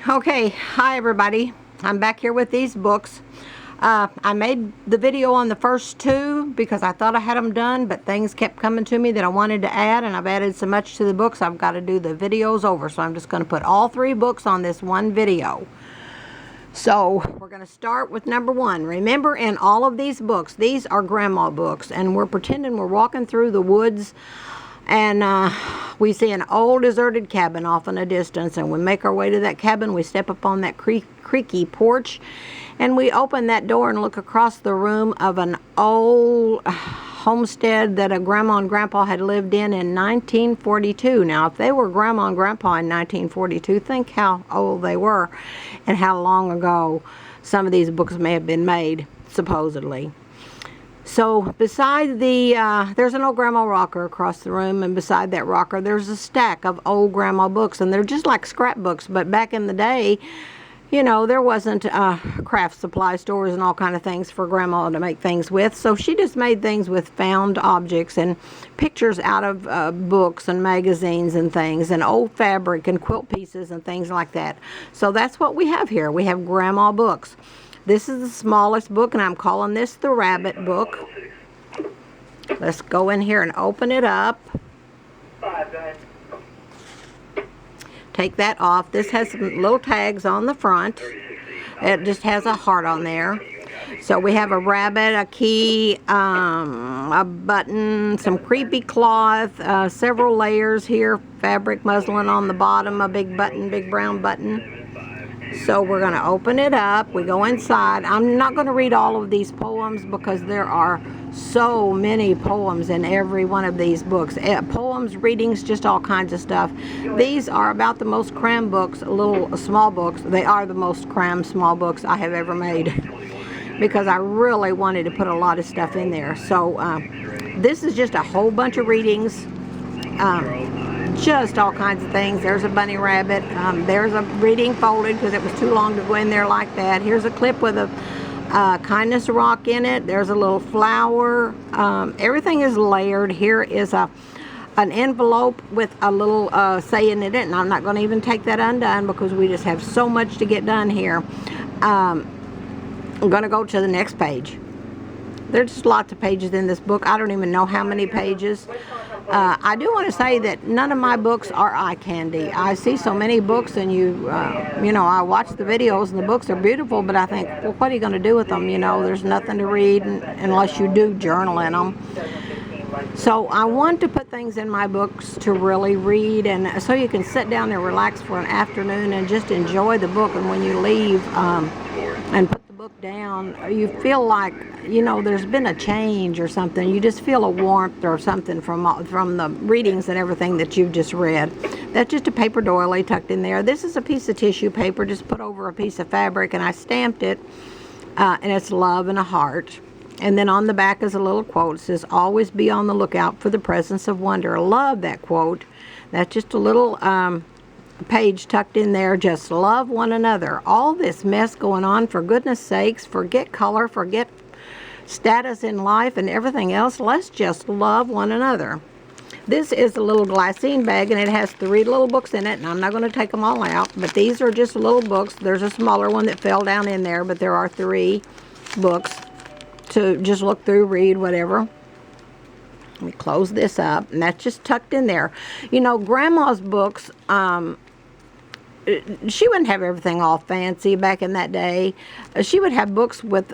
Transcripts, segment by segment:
Okay, hi everybody. I'm back here with these books. I made the video on the first two because I thought I had them done, but things kept coming to me that I wanted to add, and I've added so much to the books I've got to do the videos over. So I'm just going to put all three books on this one video. So we're going to start with number one. Remember, in all of these books, these are grandma books, and we're pretending we're walking through the woods, and we see an old deserted cabin off in a distance, and we make our way to that cabin. We step up on that creaky porch, and we open that door and look across the room of an old homestead that a grandma and grandpa had lived in 1942. Now, if they were grandma and grandpa in 1942, think how old they were and how long ago some of these books may have been made, supposedly. So beside there's an old grandma rocker across the room, and beside that rocker there's a stack of old grandma books, and they're just like scrapbooks. But back in the day, you know, there wasn't craft supply stores and all kind of things for grandma to make things with. So she just made things with found objects and pictures out of books and magazines and things, and old fabric and quilt pieces and things like that. So that's what we have here. We have grandma books. This is the smallest book, and I'm calling this the rabbit book. Let's go in here and open it up. Take that off. This has some little tags on the front. It just has a heart on there. So we have a rabbit, a key, a button, some creepy cloth, several layers here, fabric muslin on the bottom, a big button, big brown button. So we're going to open it up. We go inside. I'm not going to read all of these poems because there are so many poems in every one of these books. Poems, readings, just all kinds of stuff. These are about the most crammed books, little small books. They are the most crammed small books I have ever made because I really wanted to put a lot of stuff in there. So this is just a whole bunch of readings. Just all kinds of things. There's a bunny rabbit. There's a reading folded because it was too long to go in there like that. Here's a clip with a kindness rock in it. There's a little flower. Everything is layered. Here is an envelope with a little saying in it, and I'm not going to even take that undone because we just have so much to get done here. I'm going to go to the next page. There's just lots of pages in this book. I don't even know how many pages. I do want to say that none of my books are eye candy. I see so many books, and you know, I watch the videos, and the books are beautiful, but I think, well, what are you going to do with them? You know, there's nothing to read unless you do journal in them. So I want to put things in my books to really read, and so you can sit down and relax for an afternoon and just enjoy the book. And when you leave and put the book down, you feel like, you know, there's been a change or something. You just feel a warmth or something from the readings and everything that you've just read. That's just a paper doily tucked in there. This is a piece of tissue paper just put over a piece of fabric, and I stamped it, and it's love and a heart. And then on the back is a little quote. It says, always be on the lookout for the presence of wonder. I love that quote. That's just a little page tucked in there. Just love one another. All this mess going on, for goodness sakes, forget color, forget status in life and everything else. Let's just love one another. This is a little glassine bag, and it has 3 little books in it, and I'm not going to take them all out, but these are just little books. There's a smaller one that fell down in there, but there are 3 books to just look through, read, whatever. Let me close this up, and that's just tucked in there. You know, Grandma's books, she wouldn't have everything all fancy back in that day. She would have books with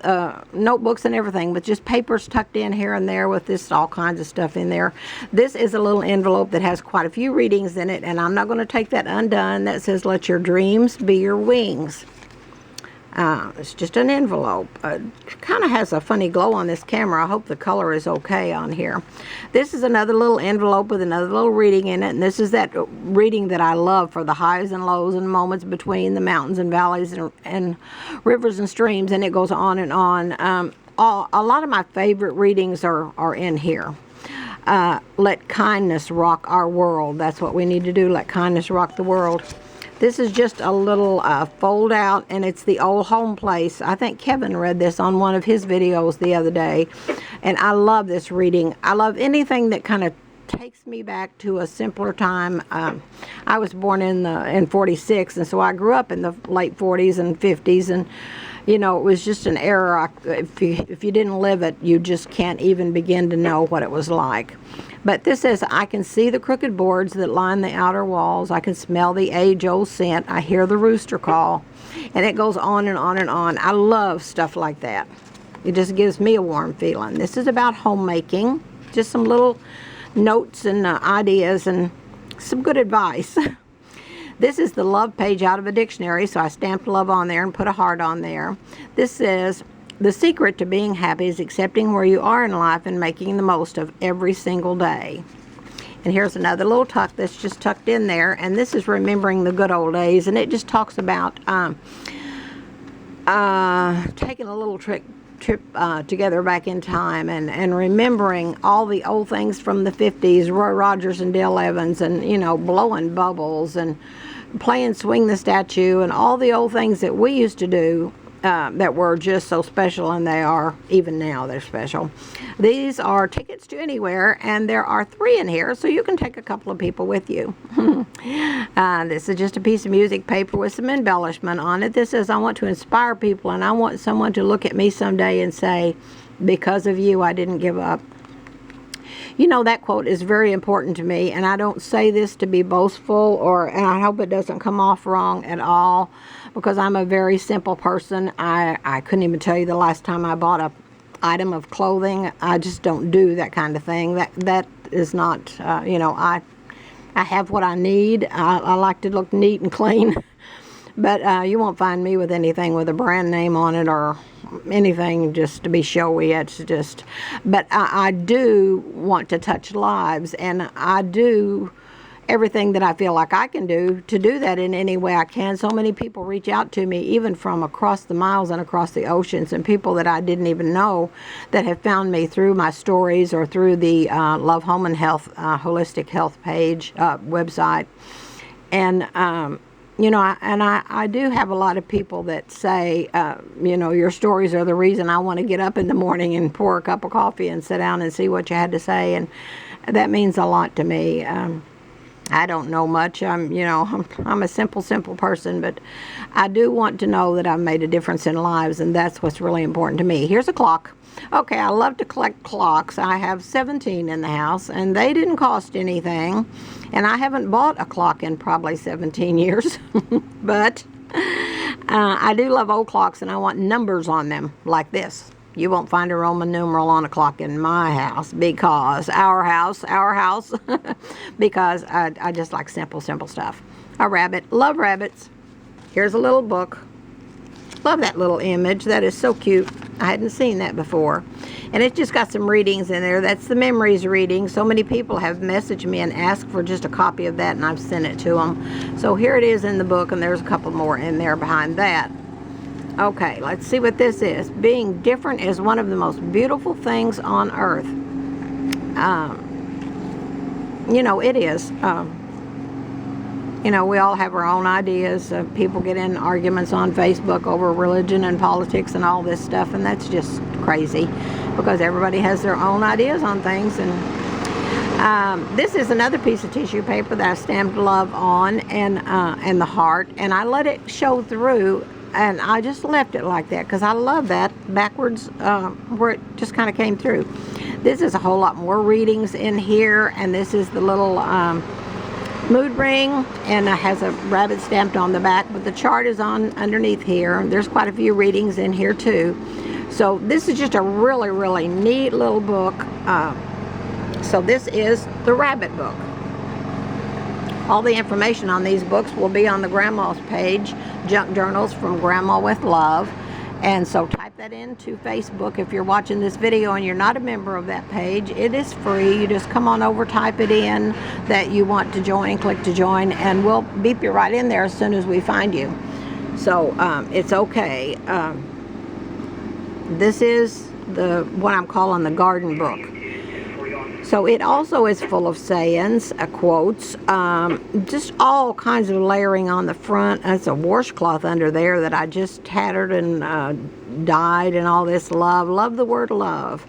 notebooks and everything, with just papers tucked in here and there with this all kinds of stuff in there. This is a little envelope that has quite a few readings in it, and I'm not going to take that undone. That says, let your dreams be your wings. It's just an envelope. Kind of has a funny glow on this camera. I hope the color is okay on here. This is another little envelope with another little reading in it, and this is that reading that I love for the highs and lows and moments between the mountains and valleys and rivers and streams, and it goes on and on. A lot of my favorite readings are in here. Let kindness rock our world. That's what we need to do. Let kindness rock the world. This is just a little fold out, and it's the old home place. I think Kevin read this on one of his videos the other day, and I love this reading. I love anything that kind of takes me back to a simpler time. I was born in 46, and so I grew up in the late 40s and 50s, and you know, it was just an era. If you didn't live it, you just can't even begin to know what it was like. But this says, I can see the crooked boards that line the outer walls. I can smell the age-old scent. I hear the rooster call. And it goes on and on and on. I love stuff like that. It just gives me a warm feeling. This is about homemaking. Just some little notes and ideas and some good advice. This is the love page out of a dictionary, so I stamped love on there and put a heart on there. This says, the secret to being happy is accepting where you are in life and making the most of every single day. And here's another little tuck that's just tucked in there, and this is remembering the good old days, and it just talks about taking a little trip together back in time and remembering all the old things from the 50s, Roy Rogers and Dale Evans, and, you know, blowing bubbles and playing Swing the Statue and all the old things that we used to do that were just so special, and they are, even now, they're special. These are tickets to anywhere, and there are 3 in here, so you can take a couple of people with you. This is just a piece of music paper with some embellishment on it. This says, I want to inspire people, and I want someone to look at me someday and say, because of you, I didn't give up. You know, that quote is very important to me, and I don't say this to be boastful, and I hope it doesn't come off wrong at all, because I'm a very simple person. I couldn't even tell you the last time I bought a item of clothing. I just don't do that kind of thing. That is not, you know, I have what I need. I like to look neat and clean. But you won't find me with anything with a brand name on it or anything just to be showy. It's just, but I do want to touch lives, and I do everything that I feel like I can do to do that in any way I can. So many people reach out to me, even from across the miles and across the oceans, and people that I didn't even know that have found me through my stories or through the Love Home and Health holistic health page website. And you know, I do have a lot of people that say, you know, your stories are the reason I want to get up in the morning and pour a cup of coffee and sit down and see what you had to say, and that means a lot to me. I don't know much. I'm a simple person, but I do want to know that I've made a difference in lives, and that's what's really important to me. Here's a clock. Okay, I love to collect clocks. I have 17 in the house, and they didn't cost anything, and I haven't bought a clock in probably 17 years, but I do love old clocks, and I want numbers on them like this. You won't find a Roman numeral on a clock in my house, because our house, because I just like simple stuff. A rabbit. Love rabbits. Here's a little book. Love that little image. That is so cute. I hadn't seen that before. And it's just got some readings in there. That's the memories reading. So many people have messaged me and asked for just a copy of that, and I've sent it to them. So here it is in the book, and there's a couple more in there behind that. Okay, let's see what this is. Being different is one of the most beautiful things on earth. You know, it is. You know, we all have our own ideas. People get in arguments on Facebook over religion and politics and all this stuff, and that's just crazy, because everybody has their own ideas on things. And this is another piece of tissue paper that I stamped love on, and the heart, and I let it show through. And I just left it like that because I love that backwards, where it just kind of came through. This is a whole lot more readings in here, and this is the little mood ring, and it has a rabbit stamped on the back, but the chart is on underneath here. There's quite a few readings in here too. So this is just a really neat little book. So this is the rabbit book. All the information on these books will be on the Grandma's page, Junk Journals from Grandma with Love. And so type that into Facebook if you're watching this video and you're not a member of that page. It is free. You just come on over, type it in that you want to join, click to join, and we'll beep you right in there as soon as we find you. So it's okay. This is what I'm calling the garden book. So it also is full of sayings, quotes, just all kinds of layering on the front. That's a washcloth under there that I just tattered and dyed, and all this love. Love the word love.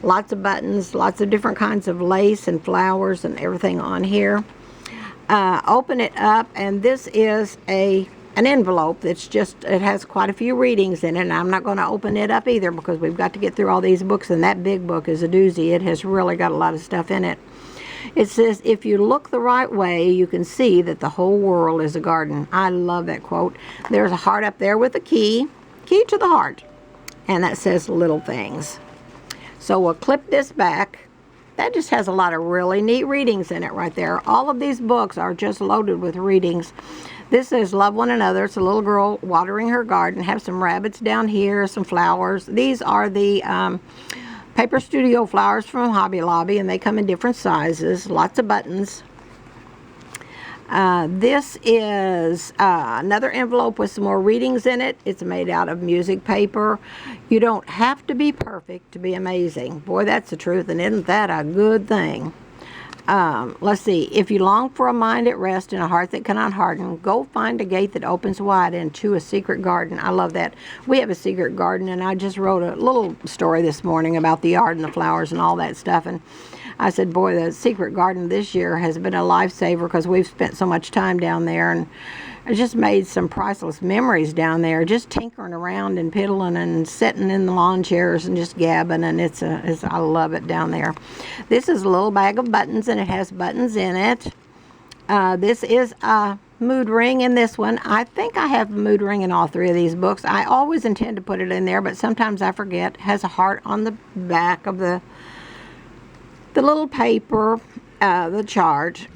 Lots of buttons, lots of different kinds of lace and flowers and everything on here. Open it up, and this is an envelope that's just, it has quite a few readings in it, and I'm not going to open it up either because we've got to get through all these books, and that big book is a doozy. It has really got a lot of stuff in it. It says, if you look the right way, you can see that the whole world is a garden. I love that quote. There's a heart up there with a key to the heart, and that says little things. So we'll clip this back. That just has a lot of really neat readings in it right there. All of these books are just loaded with readings. This says, love one another. It's a little girl watering her garden. Have some rabbits down here, some flowers. These are the Paper Studio flowers from Hobby Lobby, and they come in different sizes. Lots of buttons. This is another envelope with some more readings in it. It's made out of music paper. You don't have to be perfect to be amazing. Boy, that's the truth, and isn't that a good thing? Let's see. If you long for a mind at rest and a heart that cannot harden, go find a gate that opens wide into a secret garden. I love that. We have a secret garden, and I just wrote a little story this morning about the yard and the flowers and all that stuff. And I said, boy, the secret garden this year has been a lifesaver because we've spent so much time down there, and I just made some priceless memories down there, just tinkering around and piddling and sitting in the lawn chairs and just gabbing, and I love it down there. This is a little bag of buttons, and it has buttons in it. This is a mood ring in this one. I think I have a mood ring in all three of these books. I always intend to put it in there, but sometimes I forget. It has a heart on the back of the little paper, the chart.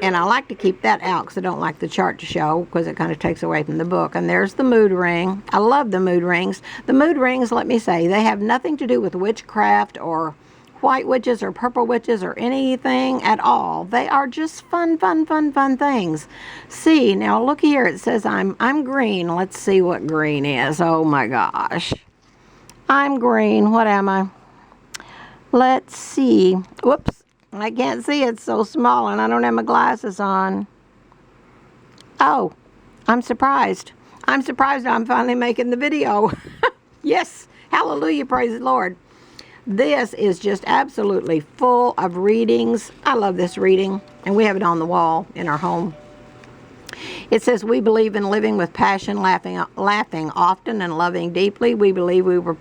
And I like to keep that out because I don't like the chart to show because it kind of takes away from the book. And there's the mood ring. I love the mood rings. The mood rings, let me say, they have nothing to do with witchcraft or white witches or purple witches or anything at all. They are just fun things. See, now look here. It says I'm green. Let's see what green is. Oh my gosh. I'm green. What am I? Let's see. Whoops. I can't see, it's so small, and I don't have my glasses on. Oh, I'm surprised. I'm surprised I'm finally making the video. Yes, hallelujah, praise the Lord. This is just absolutely full of readings. I love this reading, and we have it on the wall in our home. It says, we believe in living with passion, laughing often, and loving deeply. We believe we were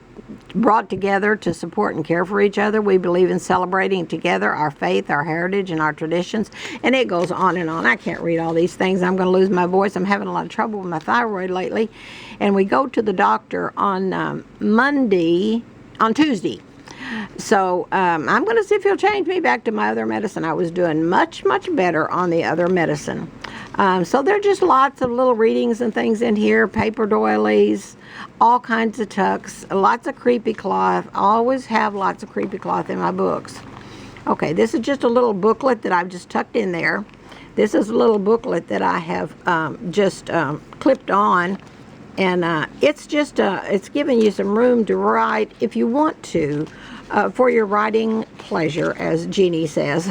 brought together to support and care for each other. We believe in celebrating together our faith, our heritage, and our traditions. And it goes on and on. I can't read all these things. I'm going to lose my voice. I'm having a lot of trouble with my thyroid lately. And we go to the doctor on Tuesday. So I'm going to see if he'll change me back to my other medicine. I was doing much better on the other medicine. So there are just lots of little readings and things in here, paper doilies, all kinds of tucks, lots of creepy cloth. I always have lots of creepy cloth in my books. Okay, this is just a little booklet that I've just tucked in there. This is a little booklet that I have just clipped on, and it's just it's giving you some room to write if you want to, for your writing pleasure, as Jeannie says.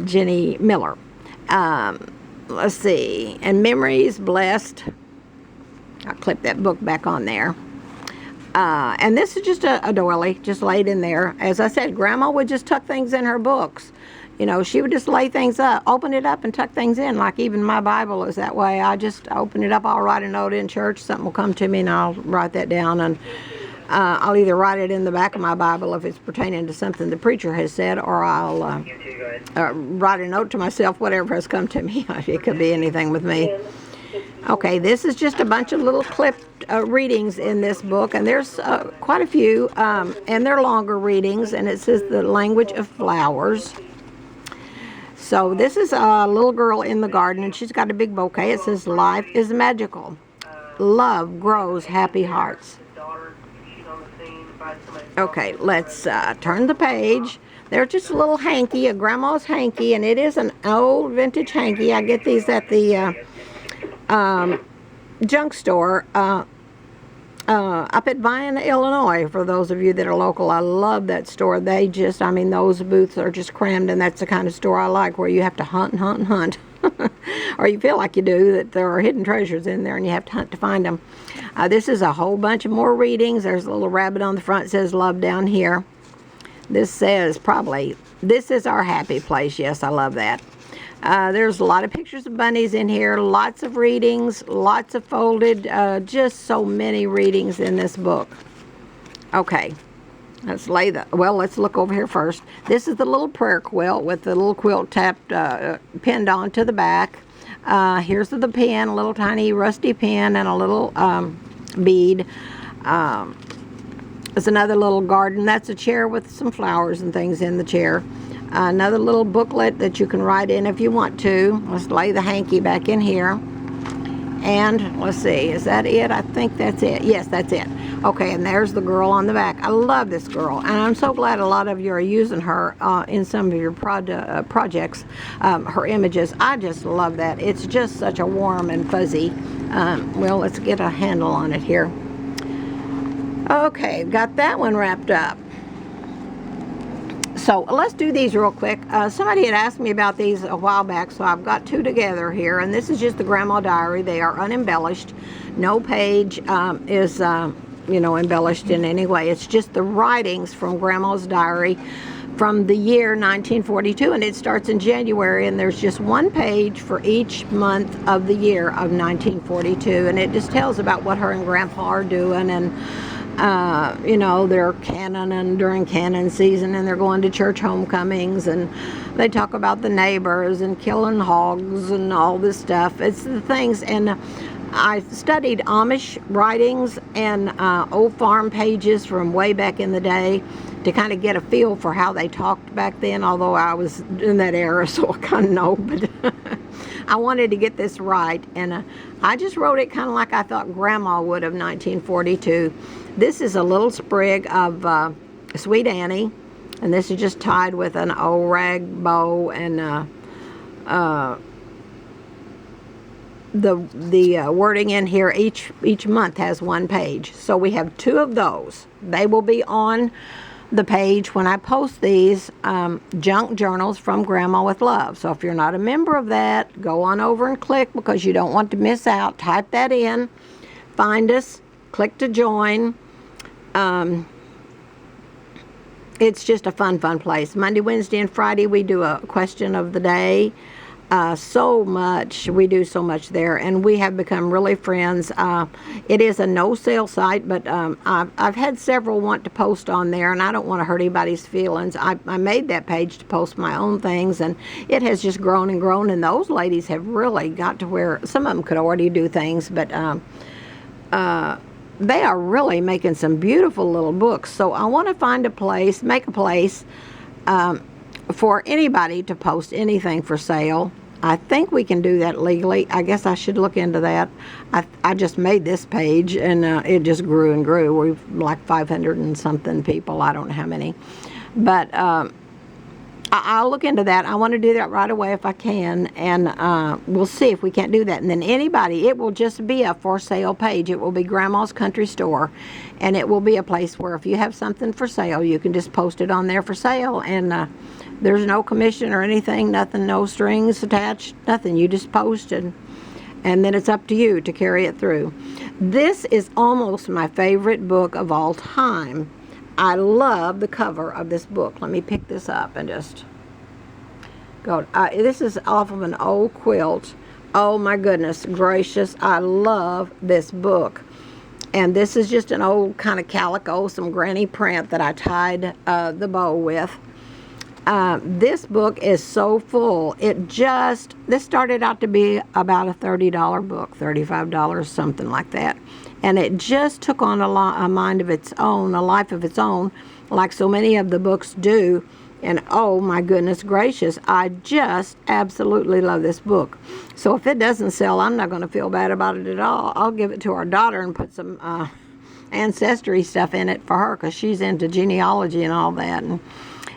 Jenny Miller. Let's see, and memories blessed. I'll clip that book back on there. And this is just a doily, just laid in there. As I said, Grandma would just tuck things in her books. You know, she would just lay things up, open it up and tuck things in. Like even my Bible is that way. I just open it up, I'll write a note in church, something will come to me and I'll write that down. And I'll either write it in the back of my Bible if it's pertaining to something the preacher has said, or I'll write a note to myself, whatever has come to me. It could be anything with me. Okay, this is just a bunch of little clipped readings in this book, and there's quite a few, and they're longer readings, and it says the language of flowers. So this is a little girl in the garden, and she's got a big bouquet. It says, life is magical. Love grows happy hearts. Okay, let's turn the page. There's just a little hanky, a grandma's hanky, and it is an old vintage hanky. I get these at the junk store up at Vienna, Illinois, for those of you that are local. I love that store. They just, I mean, those booths are just crammed, and that's the kind of store I like, where you have to hunt and hunt and hunt. or you feel like you do, that there are hidden treasures in there and you have to hunt to find them. This is a whole bunch of more readings. There's a little rabbit on the front that says love down here. This says probably, this is our happy place. Yes, I love that. There's a lot of pictures of bunnies in here, lots of readings, lots of folded, just so many readings in this book. Okay, let's let's look over here first. This is the little prayer quilt with the little quilt tapped, pinned onto the back. Here's the pen, a little tiny rusty pen and a little bead. There's another little garden. That's a chair with some flowers and things in the chair. Another little booklet that you can write in if you want to. Let's lay the hanky back in here. And let's see, is that it? I think that's it. Yes, that's it. Okay, and there's the girl on the back. I love this girl, and I'm so glad a lot of you are using her in some of your projects, her images. I just love that. It's just such a warm and fuzzy. Well, let's get a handle on it here. Okay, got that one wrapped up. So let's do these real quick. Somebody had asked me about these a while back, so I've got two together here, and this is just the Grandma Diary. They are unembellished. No page is embellished in any way. It's just the writings from Grandma's diary from the year 1942, and it starts in January, and there's just one page for each month of the year of 1942, and it just tells about what her and Grandpa are doing, and they're cannoning during cannon season, and they're going to church homecomings, and they talk about the neighbors and killing hogs and all this stuff. It's the things, and I studied Amish writings and old farm pages from way back in the day to kind of get a feel for how they talked back then, although I was in that era, so I kind of know, but I wanted to get this right, and I just wrote it kind of like I thought Grandma would of 1942. This is a little sprig of Sweet Annie, and this is just tied with an old rag bow, and the wording in here each month has one page. So we have two of those. They will be on the page when I post these junk journals from Grandma with Love. So if you're not a member of that, go on over and click, because you don't want to miss out. Type that in, find us, click to join. It's just a fun place. Monday, Wednesday, and Friday we do a question of the day. We do so much there, and we have become really friends. It is a no-sale site, but I've had several want to post on there, and I don't want to hurt anybody's feelings. I made that page to post my own things, and it has just grown and grown, and those ladies have really got to where some of them could already do things, but they are really making some beautiful little books. So I want to find a place, make a place for anybody to post anything for sale. I think we can do that legally. I guess I should look into that. I just made this page, and it just grew and grew. We've like 500 and something people. I don't know how many. But I'll look into that. I want to do that right away if I can, and we'll see if we can't do that. And then anybody, it will just be a for sale page. It will be Grandma's Country Store, and it will be a place where if you have something for sale, you can just post it on there for sale, and there's no commission or anything, nothing, no strings attached, nothing. You just post it, and then it's up to you to carry it through. This is almost my favorite book of all time. I love the cover of this book. Let me pick this up and just go. This is off of an old quilt. Oh my goodness gracious, I love this book. And this is just an old kind of calico, some granny print that I tied the bow with. This book is so full. This started out to be about a $30 book, $35, something like that. And it just took on a mind of its own, a life of its own, like so many of the books do. And oh my goodness gracious, I just absolutely love this book. So if it doesn't sell, I'm not going to feel bad about it at all. I'll give it to our daughter and put some ancestry stuff in it for her, because she's into genealogy and all that,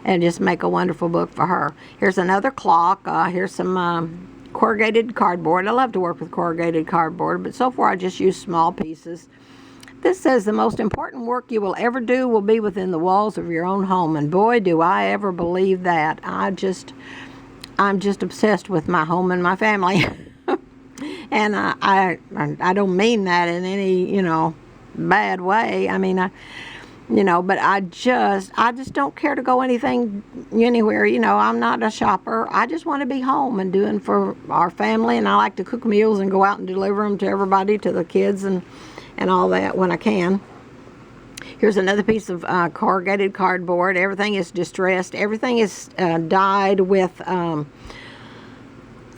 and just make a wonderful book for her. Here's another clock. Here's some corrugated cardboard. I love to work with corrugated cardboard, but so far I just use small pieces. This says the most important work you will ever do will be within the walls of your own home, and boy do I ever believe that. I'm just obsessed with my home and my family. And I don't mean that in any, bad way. I mean, but I just don't care to go anywhere. I'm not a shopper. I just want to be home and doing for our family. And I like to cook meals and go out and deliver them to everybody, to the kids and all that when I can. Here's another piece of corrugated cardboard. Everything is distressed. Everything is dyed with,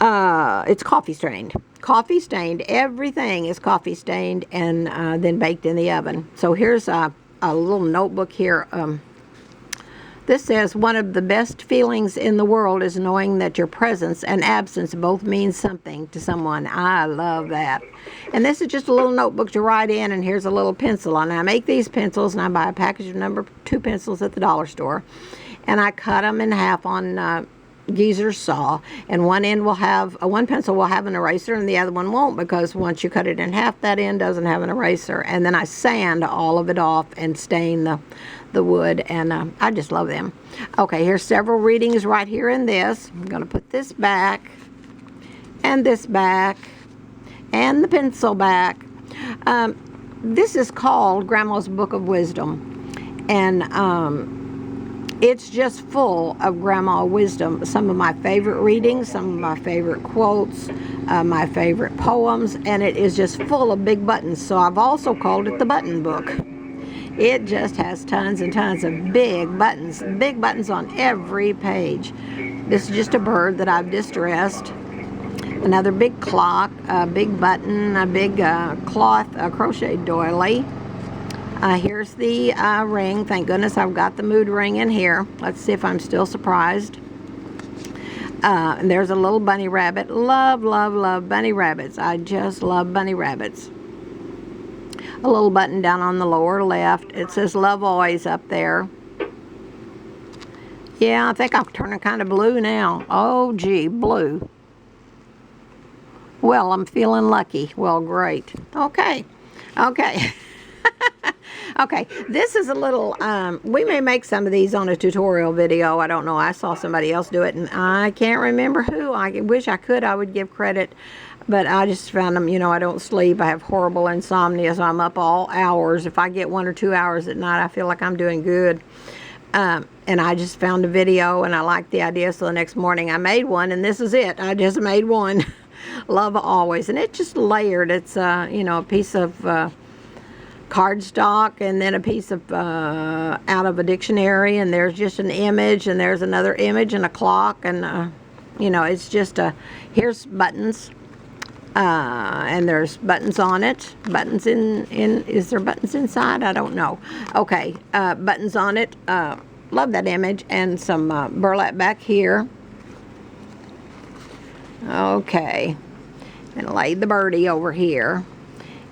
it's coffee stained. Coffee stained. Everything is coffee stained and then baked in the oven. So here's a little notebook here. This says, one of the best feelings in the world is knowing that your presence and absence both mean something to someone. I love that. And this is just a little notebook to write in, and here's a little pencil. And I make these pencils, and I buy a package of number 2 pencils at the dollar store. And I cut them in half on Geezer's saw, and one pencil will have an eraser and the other one won't, because once you cut it in half, that end doesn't have an eraser. And then I sand all of it off and stain the wood, and I just love them. Okay, here's several readings right here in this. I'm going to put this back and this back and the pencil back. This is called Grandma's Book of Wisdom, and it's just full of grandma wisdom. Some of my favorite readings, some of my favorite quotes, my favorite poems, and it is just full of big buttons. So I've also called it the button book. It just has tons and tons of big buttons on every page. This is just a bird that I've distressed. Another big clock, a big button, a big cloth crocheted doily. Here's the ring. Thank goodness I've got the mood ring in here. Let's see if I'm still surprised. And there's a little bunny rabbit. Love, love, love bunny rabbits. I just love bunny rabbits. A little button down on the lower left. It says love always up there. Yeah, I think I'm turning kind of blue now. Oh, gee, blue. Well, I'm feeling lucky. Well, great. Okay. Okay, this is a little, we may make some of these on a tutorial video. I don't know. I saw somebody else do it, and I can't remember who. I wish I could. I would give credit, but I just found them, I don't sleep. I have horrible insomnia, so I'm up all hours. If I get 1 or 2 hours at night, I feel like I'm doing good. And I just found a video, and I liked the idea, so the next morning I made one, and this is it. I just made one. Love always. And it's just layered. It's, a piece of cardstock, and then a piece of out of a dictionary, and there's just an image, and there's another image, and a clock, and it's just here's buttons, and there's buttons on it. Buttons in is there buttons inside? I don't know. Okay, buttons on it. Love that image, and some burlap back here. Okay, and lay the birdie over here.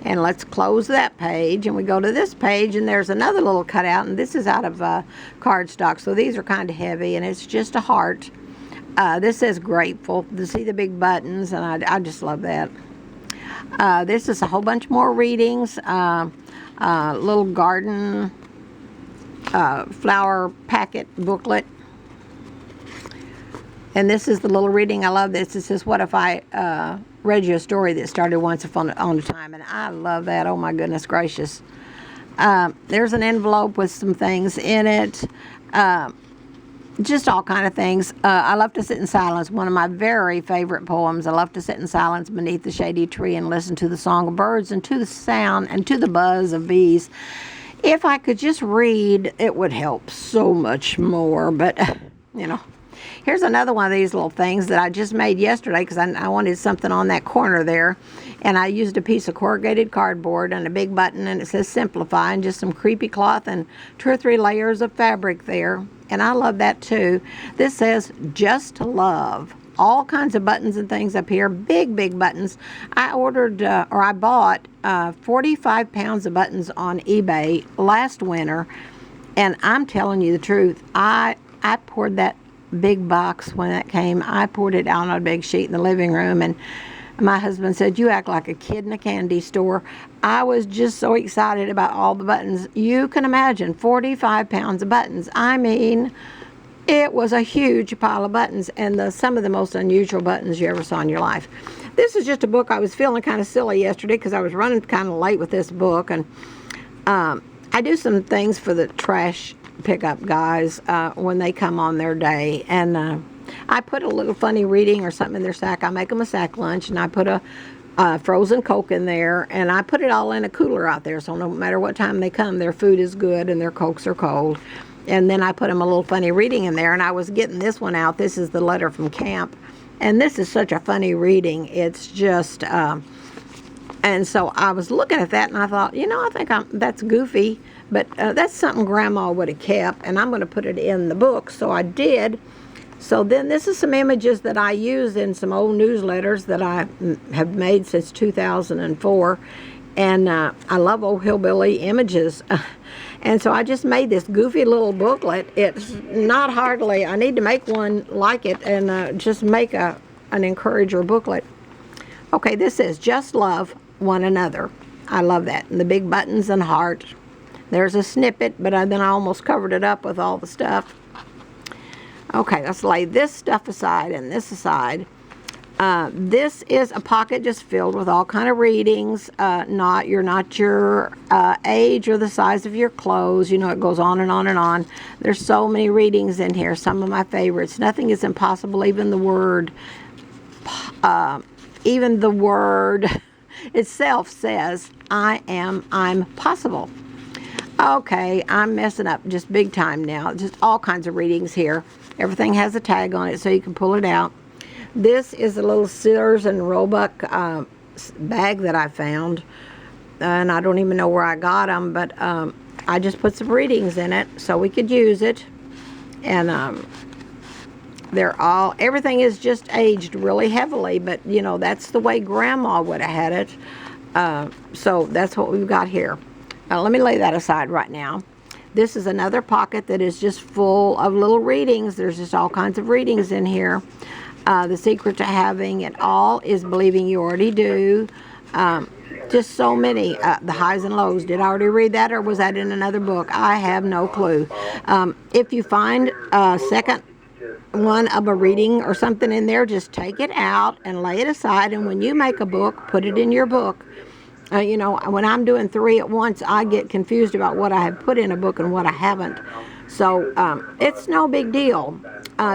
And let's close that page, and we go to this page, and there's another little cutout, and this is out of cardstock, so these are kind of heavy, and it's just a heart. This says grateful. To see the big buttons, and I just love that. This is a whole bunch more readings. Little garden flower packet booklet. And this is the little reading. I love this. It says, what if I read you a story that started once upon a time? And I love that. Oh, my goodness gracious. There's an envelope with some things in it. Just all kind of things. I love to sit in silence. One of my very favorite poems. I love to sit in silence beneath the shady tree and listen to the song of birds and to the sound and to the buzz of bees. If I could just read, it would help so much more. But, Here's another one of these little things that I just made yesterday, because I wanted something on that corner there. And I used a piece of corrugated cardboard and a big button, and it says simplify, and just some creepy cloth and 2 or 3 layers of fabric there. And I love that too. This says just love. All kinds of buttons and things up here. Big, big buttons. I ordered, or I bought 45 pounds of buttons on eBay last winter. And I'm telling you the truth. I poured that big box when that came. I poured it out on a big sheet in the living room, and my husband said, you act like a kid in a candy store. I was just so excited about all the buttons. You can imagine 45 pounds of buttons. I mean, It was a huge pile of buttons, and some of the most unusual buttons you ever saw in your life. This is just a book. I was feeling kind of silly yesterday because I was running kind of late with this book, and I do some things for the trash pickup guys when they come on their day, and I put a little funny reading or something in their sack. I make them a sack lunch, and I put a frozen Coke in there, and I put it all in a cooler out there, so no matter what time they come, their food is good and their Cokes are cold. And then I put them a little funny reading in there, and I was getting this one out. This is the letter from camp, and this is such a funny reading. It's just, and so I was looking at that, and I thought, you know, I think that's goofy, but that's something Grandma would have kept, and I'm going to put it in the book. So I did. So then this is some images that I use in some old newsletters that I have made since 2004. And I love old hillbilly images. And so I just made this goofy little booklet. It's not hardly, I need to make one like it and just make an encourager booklet. Okay, this says, just love one another. I love that. And the big buttons and heart. There's a snippet, but then I almost covered it up with all the stuff. Okay, let's lay this stuff aside and this aside. This is a pocket just filled with all kind of readings. You're not your age or the size of your clothes. You know, it goes on and on and on. There's so many readings in here. Some of my favorites. Nothing is impossible. Even the word itself says, I'm possible. Okay, I'm messing up just big time now. Just all kinds of readings here. Everything has a tag on it so you can pull it out. This is a little Sears and Roebuck bag that I found. And I don't even know where I got them, but I just put some readings in it so we could use it. And everything is just aged really heavily, but you know, that's the way Grandma would have had it. So that's what we've got here. Now, let me lay that aside right now. This is another pocket that is just full of little readings. There's just all kinds of readings in here. The secret to having it all is believing you already do. Just so many. The highs and lows. Did I already read that, or was that in another book? I have no clue. If you find a second one of a reading or something in there, just take it out and lay it aside. And when you make a book, put it in your book. You know, when I'm doing 3 at once, I get confused about what I have put in a book and what I haven't. So it's no big deal.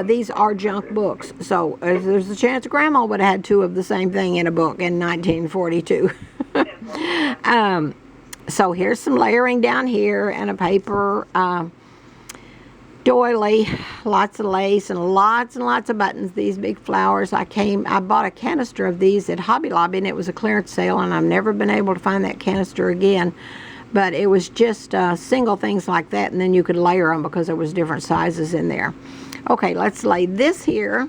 These are junk books. So there's a chance Grandma would have had 2 of the same thing in a book in 1942. So here's some layering down here and a paper doily, lots of lace and lots of buttons. These big flowers. I bought a canister of these at Hobby Lobby, and it was a clearance sale, and I've never been able to find that canister again. But it was just single things like that, and then you could layer them because there was different sizes in there. Okay, let's lay this here.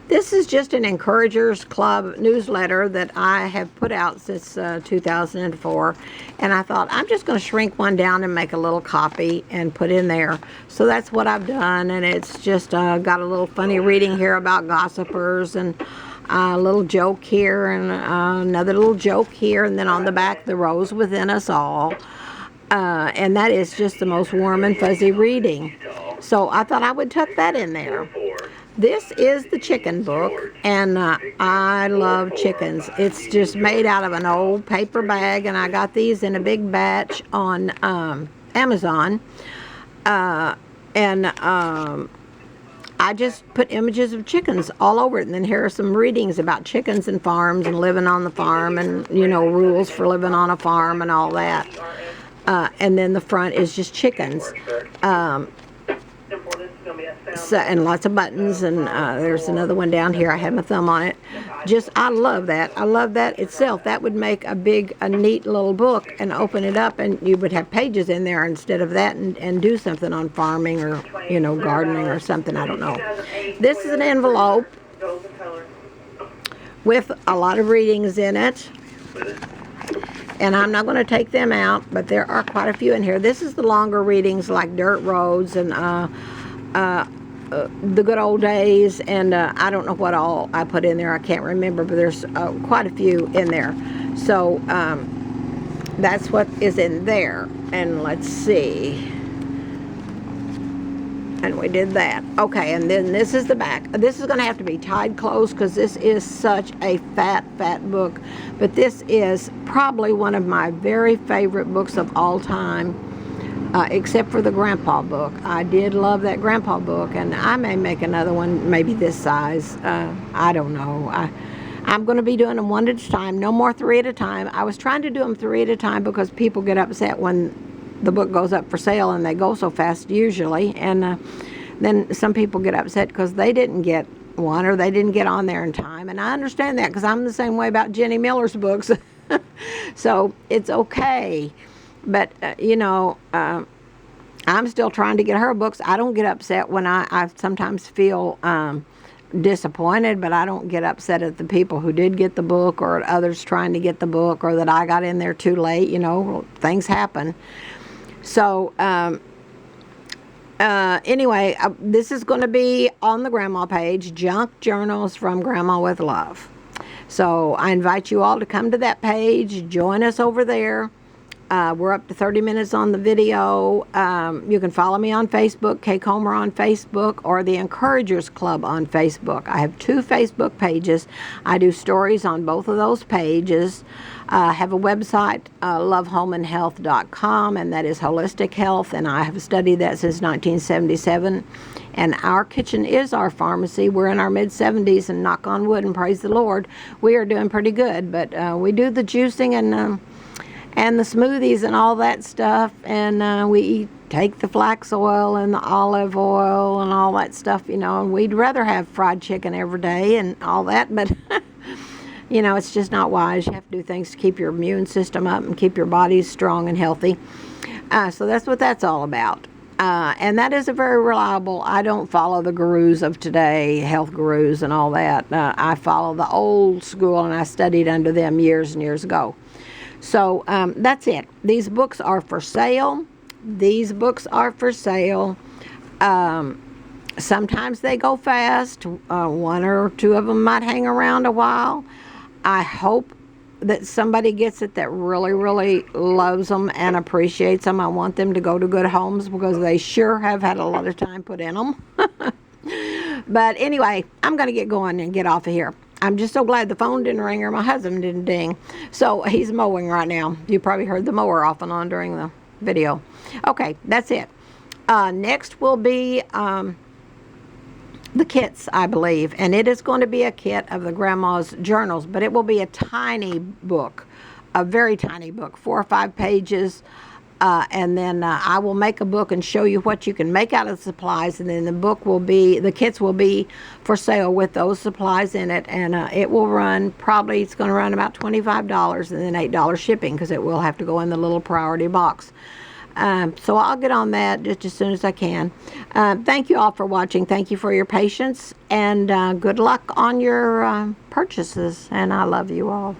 This is just an Encouragers Club newsletter that I have put out since 2004. And I thought, I'm just going to shrink one down and make a little copy and put in there. So that's what I've done. And it's just got a little funny reading here about gossipers, and a little joke here, and another little joke here. And then on the back, the rose within us all. And that is just the most warm and fuzzy reading. So I thought I would tuck that in there. This is the chicken book, and I love chickens. It's just made out of an old paper bag, and I got these in a big batch on Amazon. I just put images of chickens all over it, and then here are some readings about chickens and farms and living on the farm, and, you know, rules for living on a farm and all that. And then the front is just chickens. And lots of buttons, and there's another one down here. I had my thumb on it. I love that. I love that itself. That would make a neat little book, and open it up, and you would have pages in there instead of that, and do something on farming or, you know, gardening or something. I don't know. This is an envelope with a lot of readings in it. And I'm not going to take them out, but there are quite a few in here. This is the longer readings, like Dirt Roads and The Good Old Days, and I don't know what all I put in there. I can't remember, but there's quite a few in there. So that's what is in there. And let's see. And we did that. Okay, and then this is the back. This is going to have to be tied closed because this is such a fat book. But this is probably one of my very favorite books of all time, except for the Grandpa book. I did love that Grandpa book, and I may make another one, maybe this size. I don't know. I'm going to be doing them one at a time, no more 3 at a time. I was trying to do them 3 at a time because people get upset when the book goes up for sale and they go so fast usually, and then some people get upset because they didn't get one or they didn't get on there in time, and I understand that because I'm the same way about Jenny Miller's books. So it's okay, but I'm still trying to get her books. I don't get upset when I sometimes feel disappointed, but I don't get upset at the people who did get the book or at others trying to get the book or that I got in there too late. Things happen. So anyway, this is going to be on the Grandma page, Junk Journals from Grandma with Love. So I invite you all to come to that page, join us over there. We're up to 30 minutes on the video. You can follow me on Facebook, Kay Comer on Facebook, or the Encouragers Club on Facebook. I have 2 Facebook pages. I do stories on both of those pages. I have a website, lovehomeandhealth.com, and that is holistic health, and I have studied that since 1977. And our kitchen is our pharmacy. We're in our mid-70s, and knock on wood and praise the Lord, we are doing pretty good. But we do the juicing and the smoothies and all that stuff, and we take the flax oil and the olive oil and all that stuff, and we'd rather have fried chicken every day and all that, but it's just not wise. You have to do things to keep your immune system up and keep your body strong and healthy. So that's what that's all about. And that is a very reliable. I don't follow the gurus of today, health gurus and all that. I follow the old school, and I studied under them years and years ago. So that's it. These books are for sale. Sometimes they go fast. 1 or 2 of them might hang around a while. I hope that somebody gets it that really, really loves them and appreciates them. I want them to go to good homes because they sure have had a lot of time put in them. But anyway, I'm going to get going and get off of here. I'm just so glad the phone didn't ring or my husband didn't ding. So he's mowing right now. You probably heard the mower off and on during the video. Okay, that's it. Next will be the kits, I believe. And it is going to be a kit of the Grandma's journals, but it will be a tiny book, a very tiny book, 4 or 5 pages. And then I will make a book and show you what you can make out of the supplies, and then the kits will be for sale with those supplies in it, and it will run, it's going to run about $25 and then $8 shipping because it will have to go in the little priority box. So I'll get on that just as soon as I can. Thank you all for watching. Thank you for your patience, and good luck on your purchases, and I love you all.